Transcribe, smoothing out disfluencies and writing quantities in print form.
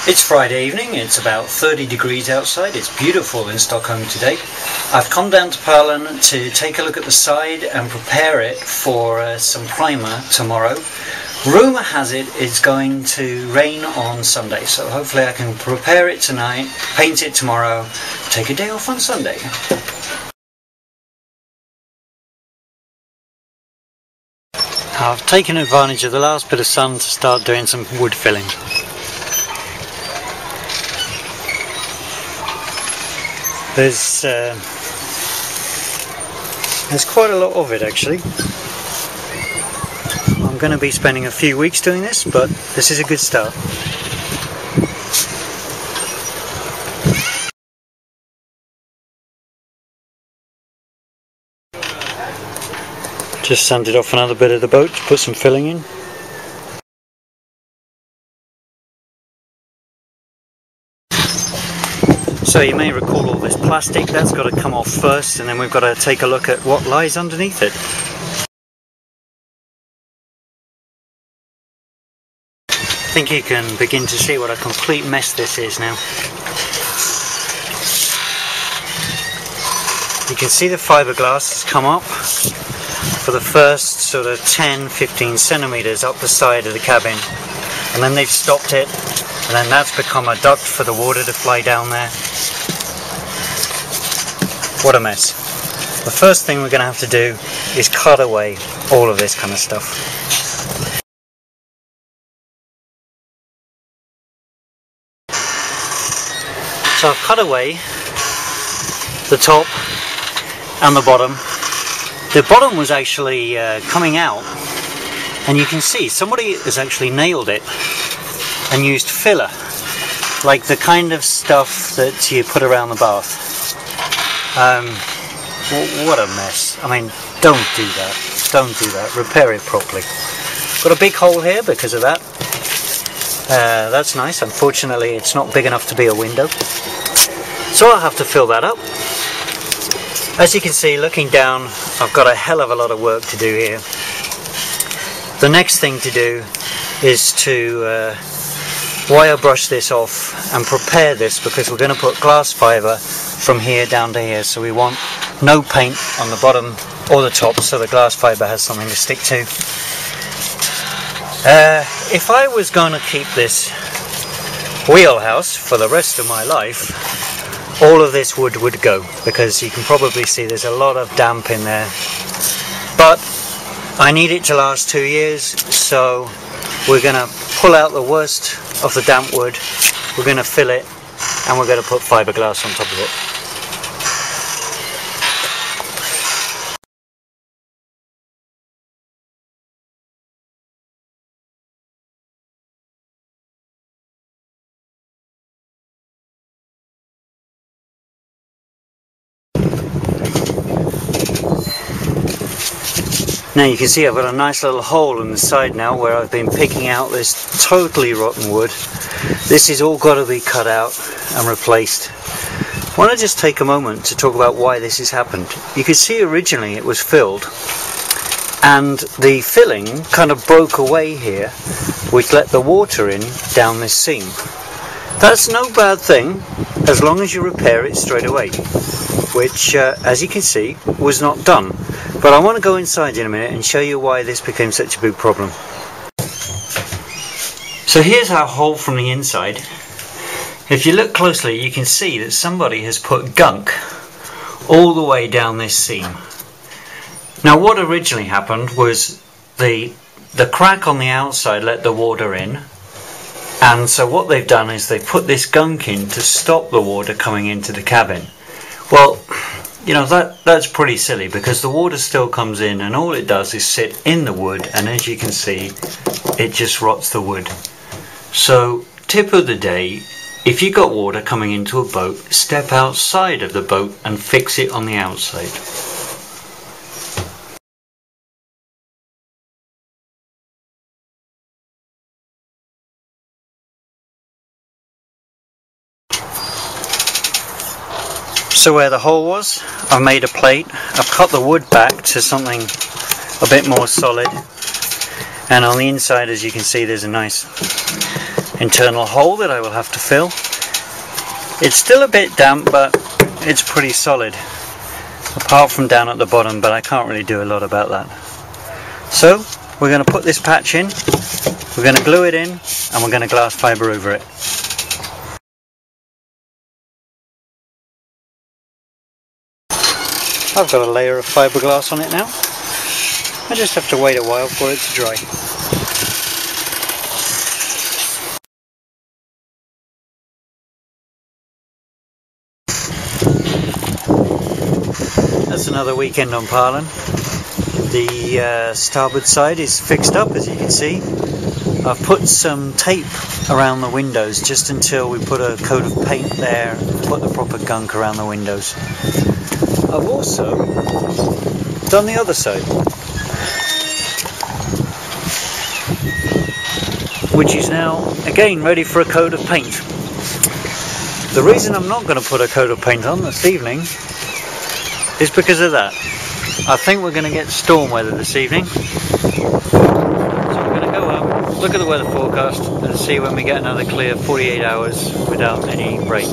It's Friday evening, it's about 30 degrees outside, it's beautiful in Stockholm today. I've come down to Pärlan to take a look at the side and prepare it for some primer tomorrow. Rumour has it it's going to rain on Sunday, so hopefully I can prepare it tonight, paint it tomorrow, take a day off on Sunday. I've taken advantage of the last bit of sun to start doing some wood filling. There's quite a lot of it actually. I'm going to be spending a few weeks doing this, but this is a good start. Just sanded off another bit of the boat to put some filling in. So you may recall all this plastic, that's got to come off first, and then we've got to take a look at what lies underneath it. I think you can begin to see what a complete mess this is now. You can see the fiberglass has come up for the first sort of 10-15 centimeters up the side of the cabin, and then they've stopped it, and then that's become a duct for the water to fly down there. What a mess. The first thing we're going to have to do is cut away all of this kind of stuff. So I've cut away the top and the bottom. The bottom was actually coming out, and you can see somebody has actually nailed it and used filler, like the kind of stuff that you put around the bath. What a mess. I mean, don't do that. Don't do that. Repair it properly. Got a big hole here because of that. That's nice. Unfortunately, it's not big enough to be a window. So I'll have to fill that up. As you can see, looking down, I've got a hell of a lot of work to do here. The next thing to do is to wire brush this off and prepare this, because we're going to put glass fibre from here down to here, so we want no paint on the bottom or the top, so the glass fibre has something to stick to. If I was going to keep this wheelhouse for the rest of my life, all of this wood would go, because you can probably see there's a lot of damp in there. But I need it to last 2 years, so we're going to pull out the worst of the damp wood, we're going to fill it, and we're going to put fiberglass on top of it. Now you can see I've got a nice little hole in the side now where I've been picking out this totally rotten wood. This has all got to be cut out and replaced. I want to just take a moment to talk about why this has happened. You can see originally it was filled, and the filling kind of broke away here, which let the water in down this seam. That's no bad thing as long as you repair it straight away, which as you can see was not done. But I want to go inside in a minute and show you why this became such a big problem. So here's our hole from the inside. If you look closely, you can see that somebody has put gunk all the way down this seam. Now what originally happened was the crack on the outside let the water in, and so what they've done is they put this gunk in to stop the water coming into the cabin. Well, you know, that's pretty silly, because the water still comes in and all it does is sit in the wood, and as you can see it just rots the wood. So tip of the day, if you got water coming into a boat, step outside of the boat and fix it on the outside. So where the hole was, I've made a plate. I've cut the wood back to something a bit more solid, and on the inside, as you can see, there's a nice internal hole that I will have to fill. It's still a bit damp, but it's pretty solid, apart from down at the bottom, but I can't really do a lot about that. So we're going to put this patch in, we're going to glue it in, and we're going to glass fibre over it. I've got a layer of fiberglass on it now. I just have to wait a while for it to dry. That's another weekend on Pärlan. The starboard side is fixed up, as you can see. I've put some tape around the windows just until we put a coat of paint there and put the proper gunk around the windows. I've also done the other side, which is now again ready for a coat of paint. The reason I'm not going to put a coat of paint on this evening is because of that. I think we're going to get storm weather this evening, so we're going to go up, look at the weather forecast and see when we get another clear 48 hours without any rain.